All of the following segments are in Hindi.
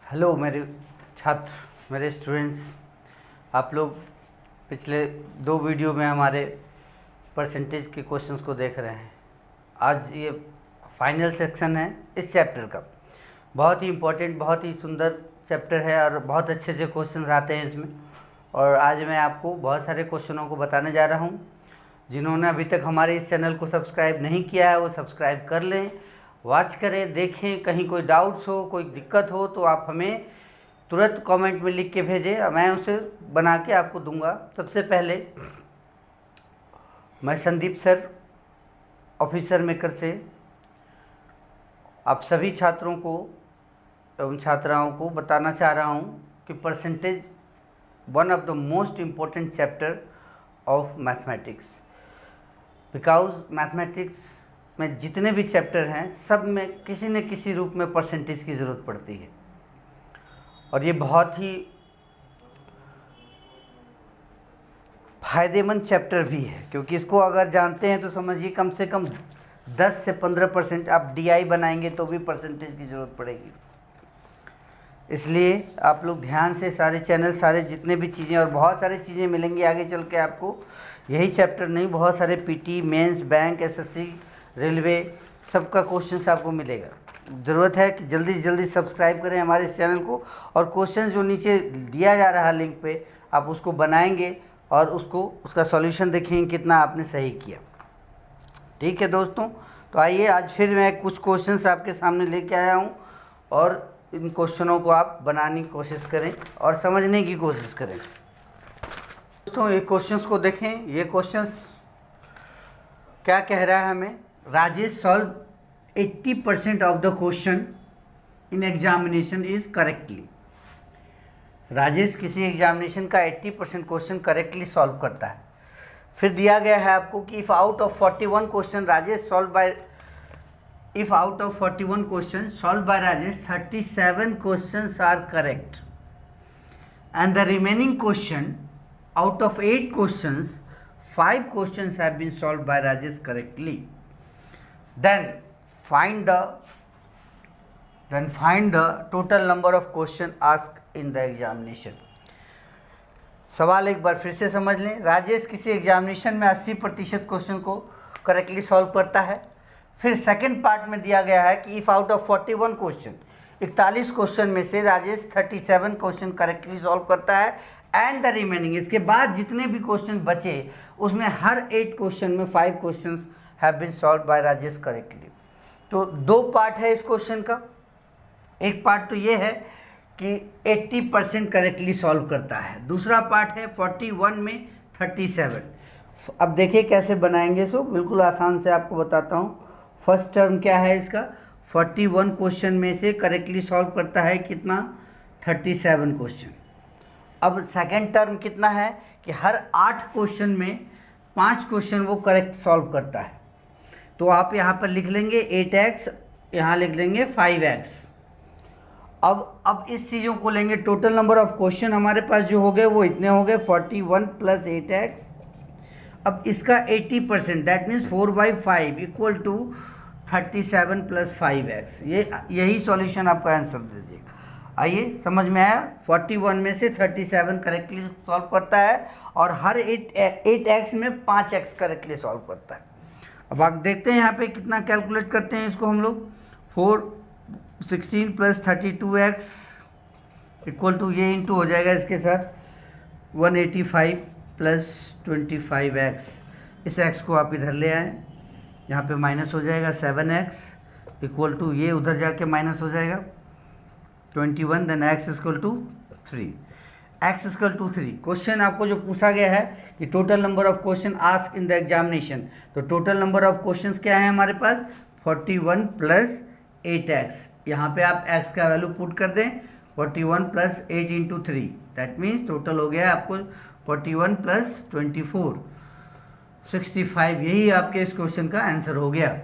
हेलो मेरे छात्र, मेरे स्टूडेंट्स, आप लोग पिछले 2 वीडियो में हमारे परसेंटेज के क्वेश्चंस को देख रहे हैं। आज ये फाइनल सेक्शन है इस चैप्टर का। बहुत ही इम्पोर्टेंट, बहुत ही सुंदर चैप्टर है और बहुत अच्छे अच्छे क्वेश्चन आते हैं इसमें। और आज मैं आपको बहुत सारे क्वेश्चनों को बताने जा रहा हूँ। जिन्होंने अभी तक हमारे इस चैनल को सब्सक्राइब नहीं किया है वो सब्सक्राइब कर लें, वॉच करें, देखें। कहीं कोई डाउट्स हो, कोई दिक्कत हो तो आप हमें तुरंत कमेंट में लिख के भेजें, मैं उसे बना के आपको दूंगा। सबसे पहले मैं संदीप सर, ऑफिसर मेकर से आप सभी छात्रों को एवं छात्राओं को बताना चाह रहा हूँ कि percentage one of the most important chapter of mathematics. Because mathematics में जितने भी चैप्टर हैं सब में किसी न किसी रूप में परसेंटेज की ज़रूरत पड़ती है। और ये बहुत ही फ़ायदेमंद चैप्टर भी है, क्योंकि इसको अगर जानते हैं तो समझिए कम से कम 10 से 15% आप डीआई बनाएंगे तो भी परसेंटेज की ज़रूरत पड़ेगी। इसलिए आप लोग ध्यान से सारे चैनल, सारे जितने भी चीज़ें, और बहुत सारी चीज़ें मिलेंगी आगे चल के आपको। यही चैप्टर नहीं, बहुत सारे PT, mains, bank, SSC, railway, सबका क्वेश्चन आपको मिलेगा। ज़रूरत है कि जल्दी से जल्दी सब्सक्राइब करें हमारे इस चैनल को, और क्वेश्चन जो नीचे दिया जा रहा है लिंक पे आप उसको बनाएंगे और उसका सॉल्यूशन देखेंगे कितना आपने सही किया। ठीक है दोस्तों, तो आइए आज फिर मैं कुछ क्वेश्चंस आपके सामने लेके आया हूँ और इन क्वेश्चनों को आप बनाने की कोशिश करें और समझने की कोशिश करें। दोस्तों ये क्वेश्चंस को देखें। ये क्वेश्चंस क्या कह रहा है हमें? Rajesh solve 80% of the question in examination is correctly. Rajesh किसी एग्जामिनेशन का 80% क्वेश्चन करेक्टली सॉल्व करता है। फिर दिया गया है आपको कि if out of 41 question Rajesh solve by If out of 41 questions solved by Rajesh, 37 questions are correct, and the remaining question, out of 8 questions, 5 questions have been solved by Rajesh correctly. Then find the total number of questions asked in the examination. सवाल एक बार फिर से समझ लें। राजेश किसी एग्जामिनेशन में 80% क्वेश्चन को करेक्टली सॉल्व करता है। फिर सेकंड पार्ट में दिया गया है कि if out of 41 question, 41 question में से राजेश 37 क्वेश्चन करेक्टली सॉल्व करता है, एंड द रिमेनिंग, इसके बाद जितने भी क्वेश्चन बचे उसमें हर 8 क्वेश्चन में 5 question have been solve by Rajesh correctly. तो 2 पार्ट है इस क्वेश्चन का। एक पार्ट तो ये है कि 80% करेक्टली सॉल्व करता है, दूसरा पार्ट है 41 में 37। अब देखिए कैसे बनाएंगे, सो बिल्कुल आसान से आपको बताता हूँ। फर्स्ट टर्म क्या है इसका? 41 क्वेश्चन में से करेक्टली सॉल्व करता है कितना? 37 क्वेश्चन। अब सेकंड टर्म कितना है कि हर 8 क्वेश्चन में 5 क्वेश्चन वो करेक्ट सॉल्व करता है। तो आप यहाँ पर लिख लेंगे 8x, यहाँ लिख लेंगे 5x। अब इस चीज़ों को लेंगे, टोटल नंबर ऑफ क्वेश्चन हमारे पास जो हो गए वो इतने हो गए 41 + 8x। अब इसका 80%, that means 4/5 equal to 37 + 5x। यही सॉल्यूशन आपका आंसर दे देगा। आइए समझ में आया? 41 में से 37 करेक्टली सॉल्व करता है और हर 8x में 5x करेक्टली सॉल्व करता है। अब आप देखते हैं यहाँ पे कितना कैलकुलेट करते हैं इसको हम लोग। 416 + 32x इक्वल टू, ये इंटू हो जाएगा इसके साथ 185 + 25x। इस x को आप इधर ले आए, यहाँ पे माइनस हो जाएगा 7x इक्वल टू, ये उधर जाके माइनस हो जाएगा 21, then x equal to 3। x equal to 3। Question आपको जो पूछा गया है कि total number of question ask in the examination, तो टोटल नंबर ऑफ क्वेश्चन क्या है हमारे पास? 41 + 8x। यहाँ पे आप x का वैल्यू पुट कर दें, 41 + 8 × 3, दैट मीन्स टोटल हो गया आपको 41 + 24, 65। यही आपके इस क्वेश्चन का आंसर हो गया।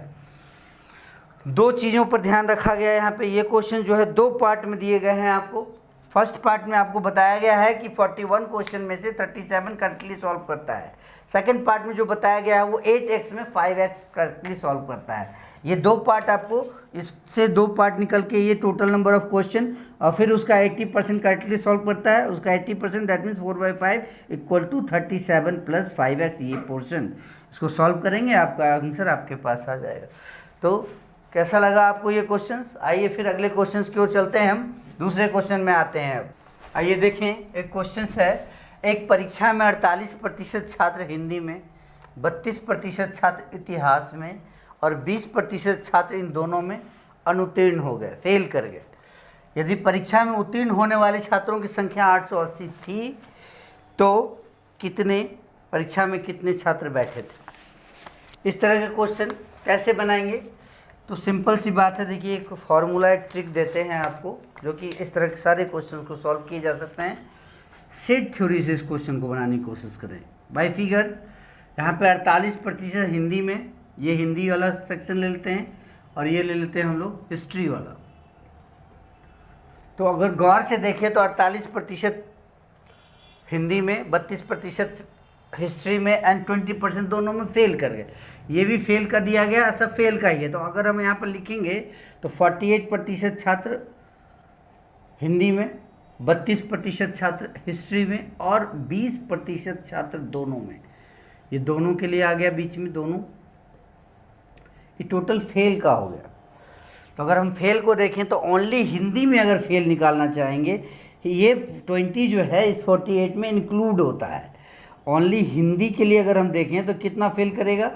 2 चीज़ों पर ध्यान रखा गया है यहाँ पे। ये क्वेश्चन जो है 2 पार्ट में दिए गए हैं आपको। फर्स्ट पार्ट में आपको बताया गया है कि 41 क्वेश्चन में से 37 करेक्टली सॉल्व करता है। सेकंड पार्ट में जो बताया गया है वो 8x में 5x करेक्टली सॉल्व करता है। ये 2 पार्ट आपको, इससे 2 पार्ट निकल के ये टोटल नंबर ऑफ क्वेश्चन और फिर उसका 80% करेक्टली सॉल्व करता है, उसका 80% that means 4/5 equal to 37 + 5x ये पोर्शन, इसको सॉल्व करेंगे आपका आंसर आपके पास आ जाएगा। तो कैसा लगा आपको ये क्वेश्चन? आइए फिर अगले क्वेश्चन की ओर चलते हैं, हम दूसरे क्वेश्चन में आते हैं। अब आइए देखें, एक क्वेश्चन है, एक परीक्षा में 48% छात्र हिंदी में, 32% छात्र इतिहास में और 20% छात्र इन दोनों में अनुत्तीर्ण हो गए, फेल कर गए। यदि परीक्षा में उत्तीर्ण होने वाले छात्रों की संख्या 880 थी तो परीक्षा में कितने छात्र बैठे थे? इस तरह के क्वेश्चन कैसे बनाएंगे? तो सिंपल सी बात है, देखिए एक फॉर्मूला, एक ट्रिक देते हैं आपको, जो कि इस तरह के सारे क्वेश्चन को सॉल्व किए जा सकते हैं। सेट थ्योरी से इस क्वेश्चन को बनाने की कोशिश करें। बाय फिगर यहाँ पे 48% हिंदी में, ये हिंदी वाला सेक्शन ले लेते हैं और ये ले लेते हैं हम लोग हिस्ट्री वाला। तो अगर गौर से देखें तो 48% हिंदी में, 32% हिस्ट्री में एंड 20% दोनों में फेल कर गए। ये भी फेल कर दिया गया, सब फेल का ही है। तो अगर हम यहाँ पर लिखेंगे तो 48% छात्र हिंदी में, 32% छात्र हिस्ट्री में और 20% छात्र दोनों में, ये दोनों के लिए आ गया बीच में, दोनों ये टोटल फेल का हो गया। तो अगर हम फेल को देखें तो ओनली हिंदी में अगर फेल निकालना चाहेंगे, ये 20 जो है इस 48 में इंक्लूड होता है। ओनली हिंदी के लिए अगर हम देखें तो कितना फेल करेगा?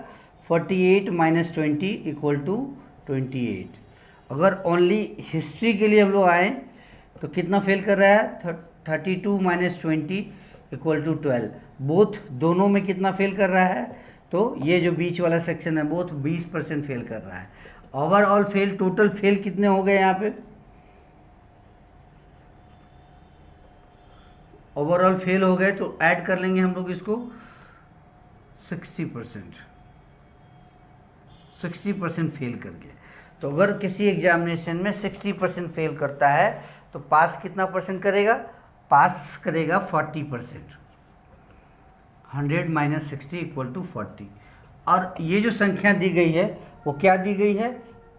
48 - 20 इक्वल टू 28। अगर ओनली हिस्ट्री के लिए हम लोग आए तो कितना फेल कर रहा है? 32 - 20 इक्वल टू 12। बोथ दोनों में कितना फेल कर रहा है? तो ये जो बीच वाला सेक्शन है बोथ 20% फेल कर रहा है। ओवरऑल फेल, टोटल फेल कितने हो गए यहाँ पे? ओवरऑल फेल हो गए तो ऐड कर लेंगे हम लोग इसको 60%। 60% फेल कर गए। तो अगर किसी एग्जामिनेशन में 60% फेल करता है तो पास कितना परसेंट करेगा? पास करेगा 40%। 100 - 60 इक्वल टू 40। और ये जो संख्या दी गई है वो क्या दी गई है?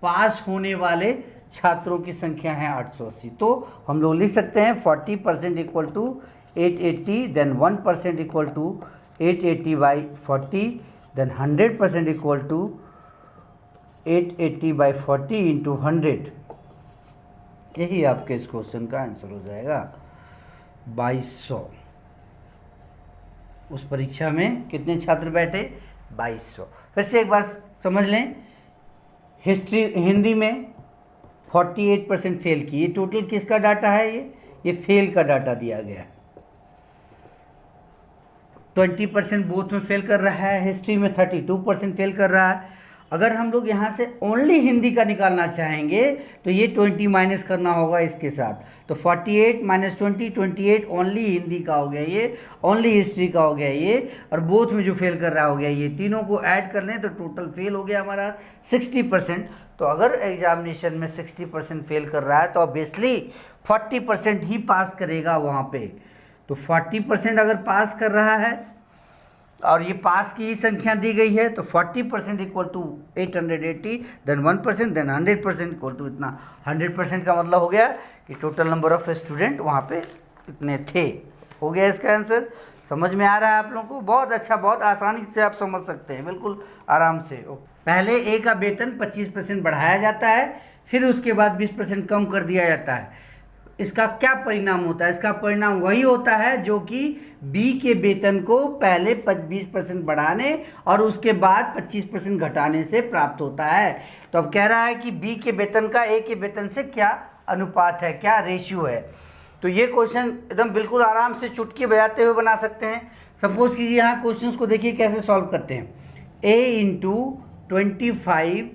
पास होने वाले छात्रों की संख्या है 880। तो हम लोग लिख सकते हैं 40% equal to 880, then 1% equal to 880/40, then 100% equal to 880/40 into 100। यही आपके इस क्वेश्चन का आंसर हो जाएगा 2200। उस परीक्षा में कितने छात्र बैठे? 2200। फिर से एक बार समझ लें, हिंदी में 48% फेल की, ये टोटल किसका डाटा है? ये फेल का डाटा दिया गया है। 20% बोथ में फेल कर रहा है, हिस्ट्री में 32% फेल कर रहा है। अगर हम लोग यहाँ से ओनली हिंदी का निकालना चाहेंगे तो ये 20 माइनस करना होगा इसके साथ। तो 48 - 20, 28 ओनली हिंदी का हो गया, ये ओनली हिस्ट्री का हो गया ये, और बोथ में जो फेल कर रहा हो गया ये। तीनों को ऐड कर लें तो टोटल फेल हो गया हमारा 60%। तो अगर एग्जामिनेशन में 60% फेल कर रहा है तो ऑब्वियसली 40% ही पास करेगा वहाँ पे। तो 40% अगर पास कर रहा है और ये पास की ही संख्या दी गई है तो 40% equal to 880, then 1%, then 100% equal to इतना। 100% का मतलब हो गया कि टोटल नंबर ऑफ स्टूडेंट वहाँ पे इतने थे। हो गया इसका आंसर। समझ में आ रहा है आप लोगों को? बहुत अच्छा, बहुत आसानी से आप समझ सकते हैं, बिल्कुल आराम से। पहले ए का वेतन 25% बढ़ाया जाता है, फिर उसके बाद 20% कम कर दिया जाता है। इसका क्या परिणाम होता है? इसका परिणाम वही होता है जो कि बी के वेतन को पहले 20% बढ़ाने और उसके बाद 25% घटाने से प्राप्त होता है। तो अब कह रहा है कि बी के वेतन का ए के वेतन से क्या अनुपात है, क्या रेशियो है। तो ये क्वेश्चन एकदम बिल्कुल आराम से चुटकी बजाते हुए बना सकते हैं। सपोज कीजिए यहाँ क्वेश्चन को देखिए कैसे सॉल्व करते हैं। a × 25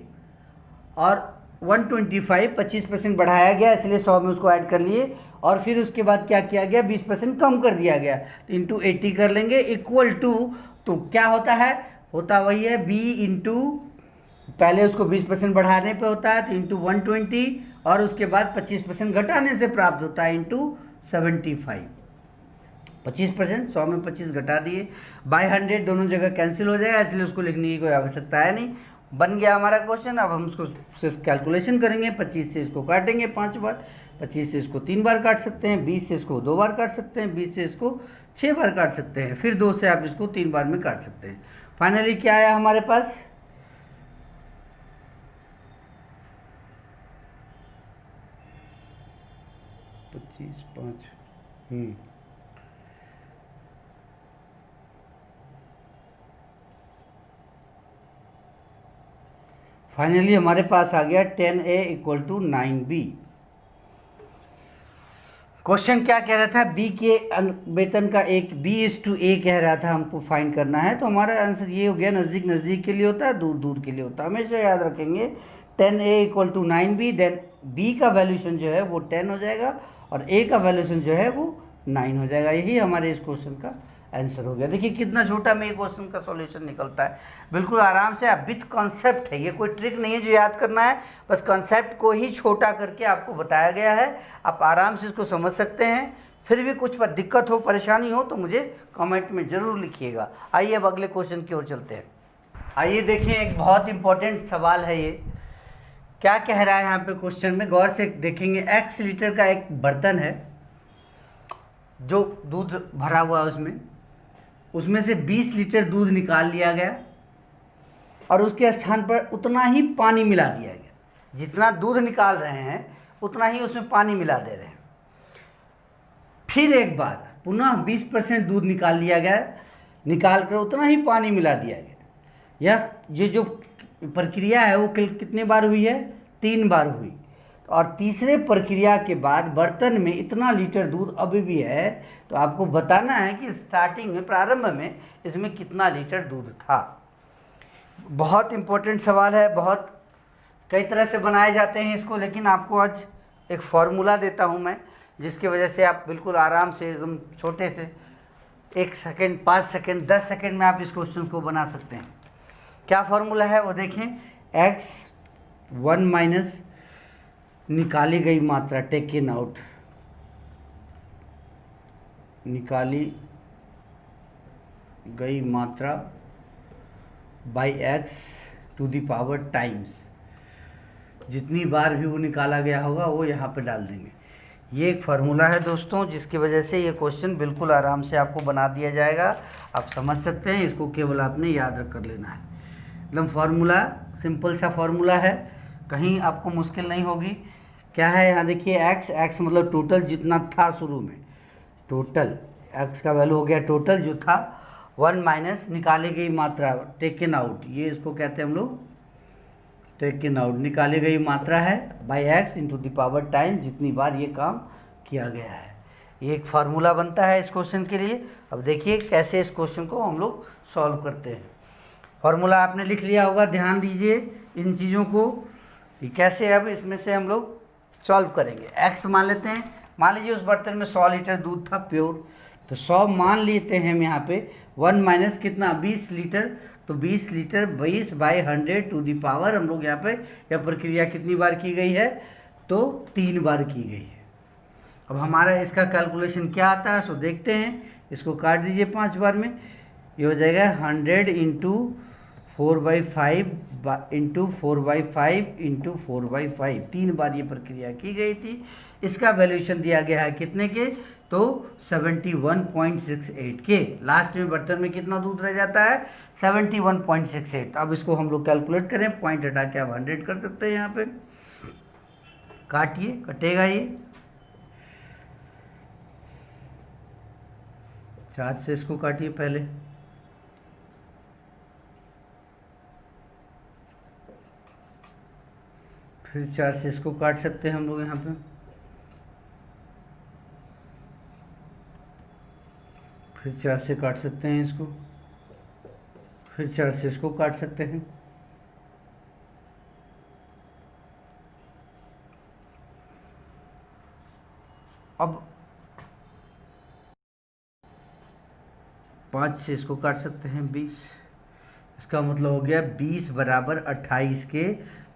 और 125 25% बढ़ाया गया, इसलिए 100 में उसको ऐड कर लिए, और फिर उसके बाद क्या किया गया? 20% कम कर दिया गया। तो इंटू 80 कर लेंगे इक्वल टू, तो क्या होता है? होता वही है b इंटू, पहले उसको 20% बढ़ाने पे होता है तो इंटू 120, और उसके बाद 25% घटाने से प्राप्त होता है इंटू 75। 25%, 100 में 25 घटा दिए, बाय 100 दोनों जगह कैंसिल हो जाएगा, इसलिए उसको लिखने की कोई आवश्यकता है नहीं। बन गया हमारा क्वेश्चन। अब हम उसको सिर्फ कैलकुलेशन करेंगे, 25 से इसको काटेंगे 5 बार, 25 से इसको 3 बार काट सकते हैं, 20 से इसको 2 बार काट सकते हैं, 20 से इसको 6 बार काट सकते हैं, फिर 2 से आप इसको 3 बार में काट सकते हैं। फाइनली क्या आया हमारे पास, 25 5। फाइनली हमारे पास आ गया 10A = 9B। क्वेश्चन क्या कह रहा था, बी के वेतन का एक B/A कह रहा था हमको फाइंड करना है। तो हमारा आंसर ये हो गया, नज़दीक नज़दीक के लिए होता है, दूर दूर के लिए होता है। हमेशा याद रखेंगे 10A = 9B, देन B का वैल्यूशन जो है वो 10 हो जाएगा और A का वैल्यूशन जो है वो 9 हो जाएगा। यही हमारे इस क्वेश्चन का आंसर हो गया। देखिए कितना छोटा में ये क्वेश्चन का सॉल्यूशन निकलता है, बिल्कुल आराम से। आप विथ कॉन्सेप्ट है, ये कोई ट्रिक नहीं है जो याद करना है, बस कॉन्सेप्ट को ही छोटा करके आपको बताया गया है। आप आराम से इसको समझ सकते हैं। फिर भी कुछ पर दिक्कत हो, परेशानी हो तो मुझे कमेंट में ज़रूर लिखिएगा। आइए अब अगले क्वेश्चन की ओर चलते हैं। आइए देखें, एक बहुत इंपॉर्टेंट सवाल है ये। क्या कह रहा है यहाँ पे क्वेश्चन में, गौर से देखेंगे। x लीटर का एक बर्तन है जो दूध भरा हुआ है, उसमें से 20 लीटर दूध निकाल लिया गया और उसके स्थान पर उतना ही पानी मिला दिया गया। जितना दूध निकाल रहे हैं उतना ही उसमें पानी मिला दे रहे हैं। फिर एक बार पुनः 20% दूध निकाल लिया गया, निकाल कर उतना ही पानी मिला दिया गया। ये जो प्रक्रिया है वो कितने बार हुई है, 3 बार हुई। और तीसरे प्रक्रिया के बाद बर्तन में इतना लीटर दूध अभी भी है, तो आपको बताना है कि स्टार्टिंग में, प्रारंभ में इसमें कितना लीटर दूध था। बहुत इंपॉर्टेंट सवाल है, बहुत कई तरह से बनाए जाते हैं इसको, लेकिन आपको आज एक फॉर्मूला देता हूं मैं, जिसकी वजह से आप बिल्कुल आराम से एकदम छोटे से 1 सेकेंड, 5 सेकेंड, 10 सेकेंड में आप इस क्वेश्चन को बना सकते हैं। क्या फॉर्मूला है वो देखें। x1 - निकाली गई मात्रा, टेकन आउट, निकाली गई मात्रा बाई x⁻, टाइम्स, जितनी बार भी वो निकाला गया होगा वो यहाँ पे डाल देंगे। ये एक फार्मूला है दोस्तों, जिसकी वजह से ये क्वेश्चन बिल्कुल आराम से आपको बना दिया जाएगा। आप समझ सकते हैं, इसको केवल आपने याद रख कर लेना है। एकदम फार्मूला सिंपल सा फार्मूला है, कहीं आपको मुश्किल नहीं होगी। क्या है यहाँ देखिए, x मतलब टोटल जितना था शुरू में, टोटल x का वैल्यू हो गया टोटल जो था, 1 - निकाली गई मात्रा, टेकन आउट, ये इसको कहते हैं हम लोग टेकन आउट, निकाली गई मात्रा है, बाई x⁻, टाइम, जितनी बार ये काम किया गया है। ये एक फार्मूला बनता है इस क्वेश्चन के लिए। अब देखिए कैसे इस क्वेश्चन को हम लोग सॉल्व करते हैं। फार्मूला आपने लिख लिया होगा, ध्यान दीजिए इन चीज़ों को कि कैसे अब इसमें से हम लोग सॉल्व करेंगे। x मान लेते हैं, मान लीजिए उस बर्तन में 100 लीटर दूध था प्योर, तो 100 मान लेते हैं हम यहाँ पे। 1 - कितना, 20 लीटर, तो 20 लीटर 20/100 हम लोग यहाँ पे, यह प्रक्रिया कितनी बार की गई है, तो 3 बार की गई है। अब हमारा इसका कैलकुलेशन क्या आता है सो देखते हैं। इसको काट दीजिए 5 बार में, ये हो जाएगा 100 × 4/5 × 4/5 × 4/5, 3 बार ये प्रक्रिया की गई थी। इसका वैल्यूएशन दिया गया है कितने के, तो 71.68 के। लास्ट में बर्तन में कितना दूध रह जाता है, 71.68। अब इसको हम लोग कैलकुलेट करें, पॉइंट हटा के आप 100 कर सकते हैं। यहाँ पे काटिए, कटेगा ये 4 से, इसको काटिए पहले, फिर 4 से इसको काट सकते हैं हम लोग यहाँ पे, फिर 4 से काट सकते हैं इसको, फिर 4 से इसको काट सकते हैं। अब 5 से इसको काट सकते हैं 20, इसका मतलब हो गया 20 = 28 के,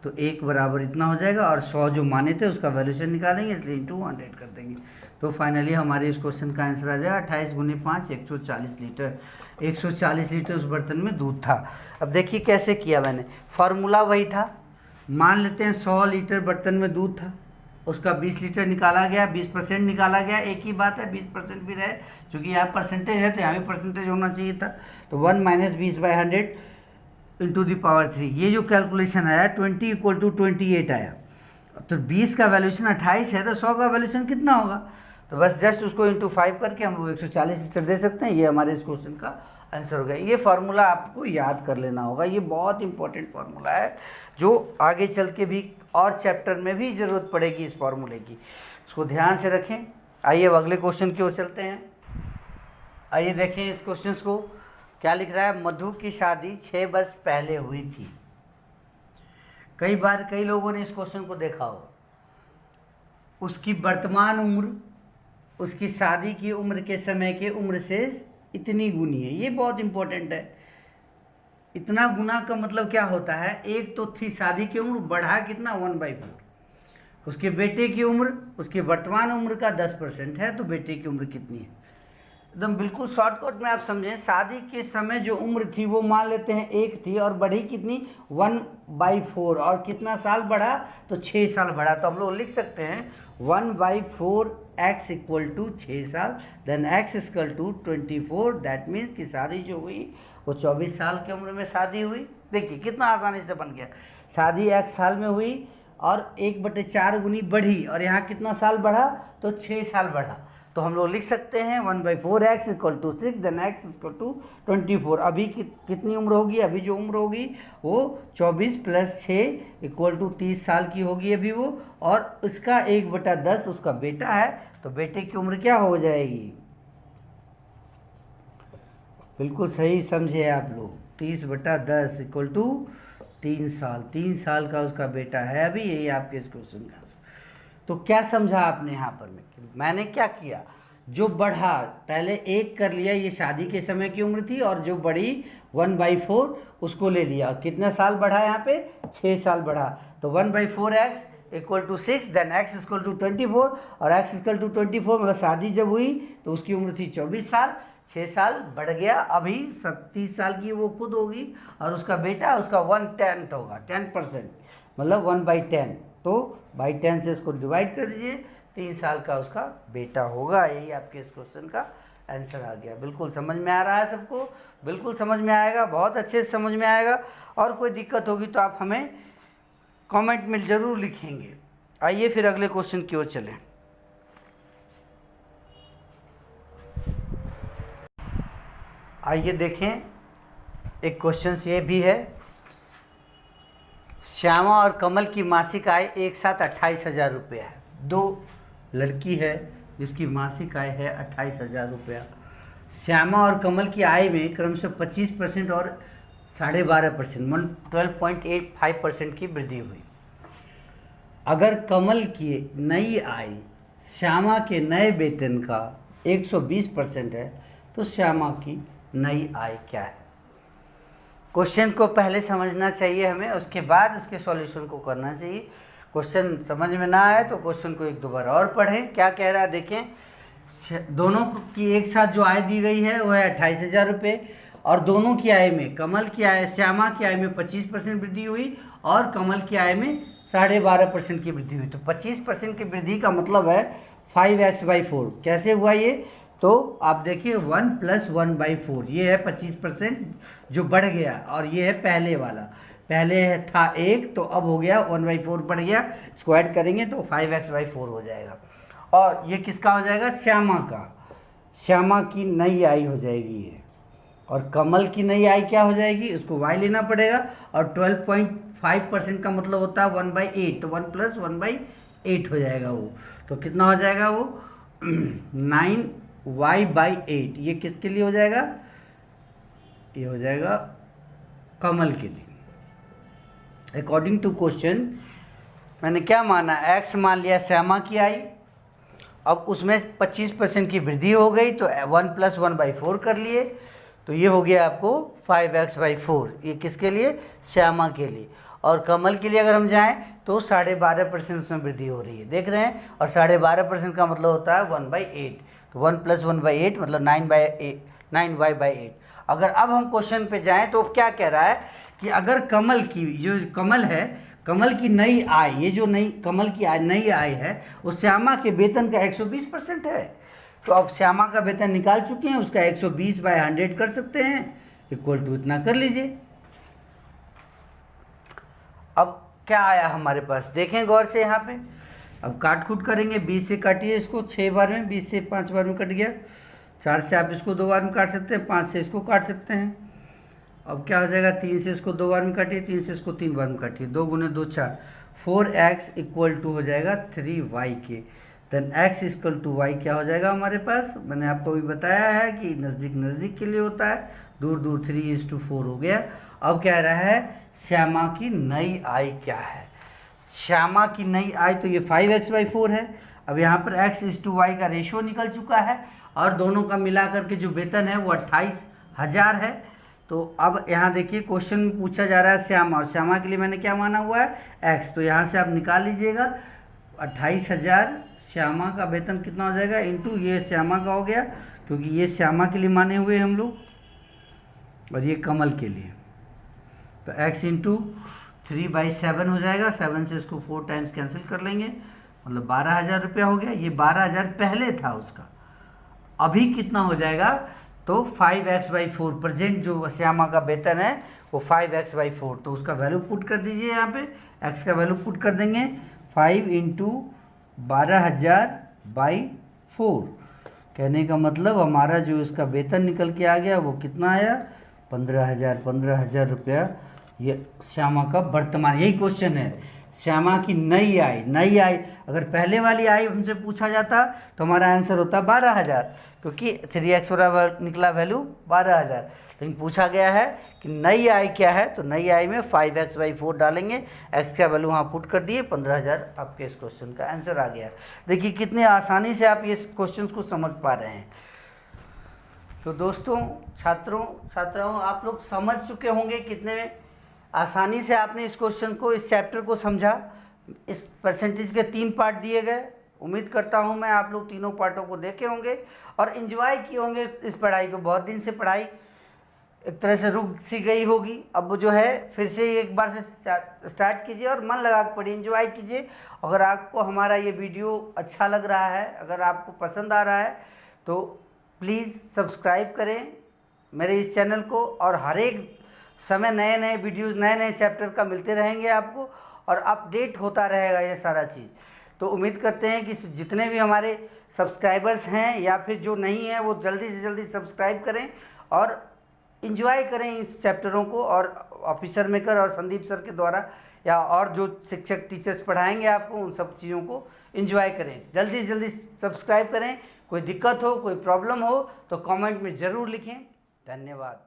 तो 1 बराबर इतना हो जाएगा। और 100 जो माने थे उसका वैल्यूशन निकालेंगे, इसलिए × 100 कर देंगे। तो फाइनली हमारे इस क्वेश्चन का आंसर आ जाएगा 28 × 5 140 लीटर। 140 लीटर उस बर्तन में दूध था। अब देखिए कैसे किया मैंने, फार्मूला वही था। मान लेते हैं 100 लीटर बर्तन में दूध था, उसका 20 लीटर निकाला गया, 20% निकाला गया, एक ही बात है, 20% भी रहे, क्योंकि यहाँ परसेंटेज है तो यहाँ भी परसेंटेज होना चाहिए था। तो 1 माइनस 20/100 इंटू द पावर 3, ये जो कैलकुलेशन आया 20 = 28 आया। तो 20 का वैल्यूशन 28 है तो 100 का वैल्यूशन कितना होगा? तो बस जस्ट उसको इंटू 5 करके हम लोग 140 लीटर दे सकते हैं। ये हमारे इस क्वेश्चन का आंसर हो गया। ये फार्मूला आपको याद कर लेना होगा, ये बहुत इंपॉर्टेंट फार्मूला है जो आगे चल के भी और चैप्टर में भी ज़रूरत पड़ेगी इस फार्मूले की, इसको ध्यान से रखें। आइए अब अगले क्वेश्चन की ओर चलते हैं। आइए देखें इस क्वेश्चन को, क्या लिख रहा है? मधु की शादी 6 वर्ष पहले हुई थी। कई बार कई लोगों ने इस क्वेश्चन को देखा हो। उसकी वर्तमान उम्र उसकी शादी की उम्र के समय के उम्र से इतनी गुनी है। ये बहुत इंपॉर्टेंट है। इतना गुना का मतलब क्या होता है? एक तो थी शादी की उम्र, बढ़ा कितना? 1/4। उसके बेटे की उम्र उसके वर्तमान उम्र का 10% है, तो बेटे की उम्र कितनी है? एकदम बिल्कुल शॉर्टकट में आप समझें, शादी के समय जो उम्र थी वो मान लेते हैं 1 थी, और बढ़ी कितनी? 1/4। और कितना साल बढ़ा? तो 6 साल बढ़ा। तो हम लोग लिख सकते हैं 1/4 x = 6 साल, देन x = 24। दैट मीन्स कि शादी जो हुई वो 24 साल की उम्र में शादी हुई। देखिए कितना आसानी से बन गया। शादी x साल में हुई और 1/4 गुनी बढ़ी, और यहाँ कितना साल बढ़ा? तो 6 साल बढ़ा। तो हम लोग लिख सकते हैं 1/4 x = 6, देन x = 24। अभी कितनी उम्र होगी? अभी जो उम्र होगी वो 24 + 6 = 30 साल की होगी अभी वो, और उसका 1/10 उसका बेटा है, तो बेटे की उम्र क्या हो जाएगी? बिल्कुल सही समझे आप लोग, 30/10 = 3 साल। 3 साल का उसका बेटा है अभी। यही आपके इस क्वेश्चन का। तो क्या समझा आपने यहाँ पर? मैंने क्या किया? जो बढ़ा पहले 1 कर लिया, ये शादी के समय की उम्र थी, और जो बढ़ी 1/4 उसको ले लिया। कितना साल बढ़ा यहाँ पे? 6 साल बढ़ा। तो 1/4 x = 6, देन x = 24, और x = 24 मतलब शादी जब हुई तो उसकी उम्र थी 24 साल, 6 साल बढ़ गया, अभी 30 साल की वो खुद होगी, और उसका बेटा उसका 1/10 होगा, 10%, मतलब 1/10। तो 10 से इसको डिवाइड कर दीजिए, 3 साल का उसका बेटा होगा। यही आपके इस क्वेश्चन का आंसर आ गया। बिल्कुल समझ में आ रहा है सबको? बिल्कुल समझ में आएगा, बहुत अच्छे से समझ में आएगा। और कोई दिक्कत होगी तो आप हमें कमेंट में ज़रूर लिखेंगे। आइए फिर अगले क्वेश्चन की ओर चलें। आइए देखें, एक क्वेश्चन ये भी है। श्यामा और कमल की मासिक आय एक साथ 28,000 रुपया है। 2 लड़की है जिसकी मासिक आय है 28,000 रुपया। श्यामा और कमल की आय में क्रमशः 25% और 12.5%, 12.85% की वृद्धि हुई। अगर कमल की नई आय श्यामा के नए वेतन का 120% है तो श्यामा की नई आय क्या है? क्वेश्चन को पहले समझना चाहिए हमें, उसके बाद उसके सॉल्यूशन को करना चाहिए। क्वेश्चन समझ में ना आए तो क्वेश्चन को 1-2 बार और पढ़ें। क्या कह रहा है देखें। दोनों की एक साथ जो आय दी गई है वो है 28,000 रुपये, और दोनों की आय में कमल की आय श्यामा की आय में 25% वृद्धि हुई, और कमल की आय में 12.5% की वृद्धि हुई। तो 25% की वृद्धि का मतलब है 5x/4। कैसे हुआ ये? तो आप देखिए 1 + 1/4, ये है 25% जो बढ़ गया, और ये है पहले वाला। पहले था 1 तो अब हो गया 1/4 बढ़ गया, इसको ऐड करेंगे तो 5x/4 हो जाएगा। और ये किसका हो जाएगा? श्यामा का। श्यामा की नई आय हो जाएगी ये, और कमल की नई आय क्या हो जाएगी? उसको y लेना पड़ेगा, और 12.5% का मतलब होता है 1/8, तो 1 + 1/8 हो जाएगा वो। तो कितना हो जाएगा वो? 9y/8। ये किसके लिए हो जाएगा? ये हो जाएगा कमल के लिए। अकॉर्डिंग टू क्वेश्चन मैंने क्या माना? x मान लिया श्यामा की आय, अब उसमें 25% की वृद्धि हो गई तो 1 + 1/4 कर लिए, तो ये हो गया आपको 5x/4। ये किसके लिए? श्यामा के लिए। और कमल के लिए अगर हम जाएं तो 12.5% उसमें वृद्धि हो रही है, देख रहे हैं। और 12.5% का मतलब होता है 1/8, तो 1 + 1/8 मतलब 9y/8। अगर अब हम क्वेश्चन पे जाएं तो क्या कह रहा है कि अगर कमल की जो कमल है, कमल की नई आय, ये जो नई कमल की नई आय है वो श्यामा के वेतन का 120% है। तो अब श्यामा का वेतन निकाल चुके हैं, उसका 120/100 कर सकते हैं, इक्वल टू इतना कर लीजिए। अब क्या आया हमारे पास, देखें गौर से यहाँ पे। अब काट कूट करेंगे, 20 से काटिए इसको 6 बार में, 20 से 5 बार में कट गया, 4 से आप इसको 2 बार में काट सकते हैं, 5 से इसको काट सकते हैं। अब क्या हो जाएगा, 3 से इसको 2 बार में काटिए, 3 से इसको 3 बार में काटिए, 2 गुने 2 4, 4x इक्वल टू हो जाएगा 3y के। Then x equal to y क्या हो जाएगा हमारे पास, मैंने आपको भी बताया है कि नज़दीक नज़दीक के लिए होता है, दूर दूर 3:4 हो गया। अब कह रहा है श्यामा की नई आय क्या है। श्यामा की नई आय तो ये 5x/4 है। अब यहाँ पर x/y का रेशियो निकल चुका है और दोनों का मिला करके जो वेतन है वो 28,000 है। तो अब यहाँ देखिए क्वेश्चन में पूछा जा रहा है श्यामा, और श्यामा के लिए मैंने क्या माना हुआ है x, तो यहाँ से आप निकाल लीजिएगा 28,000 श्यामा का वेतन कितना हो जाएगा इंटू ये श्यामा का हो गया, क्योंकि ये श्यामा के लिए माने हुए हम लोग और ये कमल के लिए। तो x इंटू 3/7 हो जाएगा, 7 से इसको 4 टाइम्स कैंसिल कर लेंगे, मतलब 12,000 रुपया हो गया। ये 12,000 पहले था उसका, अभी कितना हो जाएगा, तो 5x/4 प्रेजेंट जो श्यामा का वेतन है वो 5x/4, तो उसका वैल्यू पुट कर दीजिए यहाँ पे, x का वैल्यू पुट कर देंगे 5 इंटू 12,000/4। कहने का मतलब हमारा जो इसका वेतन निकल के आ गया वो कितना आया, 15,000 रुपया। ये श्यामा का वर्तमान, यही क्वेश्चन है, श्यामा की नई आय। नई आय अगर पहले वाली आय हमसे पूछा जाता तो हमारा आंसर होता 12,000, क्योंकि 3x बराबर निकला वैल्यू 12,000। लेकिन पूछा गया है कि नई आय क्या है, तो नई आय में 5x/4 डालेंगे, x का वैल्यू वहाँ पुट कर दिए, 15,000 आपके इस क्वेश्चन का आंसर आ गया। देखिए कितने आसानी से आप ये क्वेश्चन को समझ पा रहे हैं। तो दोस्तों, छात्राओं आप लोग समझ चुके होंगे कितने आसानी से आपने इस क्वेश्चन को, इस चैप्टर को समझा। इस परसेंटेज के 3 पार्ट दिए गए, उम्मीद करता हूँ मैं आप लोग तीनों पार्टों को देखे होंगे और एंजॉय किए होंगे इस पढ़ाई को। बहुत दिन से पढ़ाई एक तरह से रुक सी गई होगी, अब जो है फिर से एक बार से स्टार्ट कीजिए और मन लगा कर पढ़िए, एंजॉय कीजिए। अगर आपको हमारा ये वीडियो अच्छा लग रहा है, अगर आपको पसंद आ रहा है, तो प्लीज़ सब्सक्राइब करें मेरे इस चैनल को, और हर एक समय नए नए वीडियोज़, नए नए चैप्टर का मिलते रहेंगे आपको, और अपडेट होता रहेगा ये सारा चीज़। तो उम्मीद करते हैं कि जितने भी हमारे सब्सक्राइबर्स हैं या फिर जो नहीं हैं, वो जल्दी से जल्दी सब्सक्राइब करें और इन्जॉय करें इस चैप्टरों को, और ऑफिसर मेकर और संदीप सर के द्वारा या और जो शिक्षक टीचर्स पढ़ाएंगे आपको, उन सब चीज़ों को इन्जॉय करें। जल्दी से जल्दी सब्सक्राइब करें। कोई दिक्कत हो, कोई प्रॉब्लम हो तो कमेंट में ज़रूर लिखें। धन्यवाद।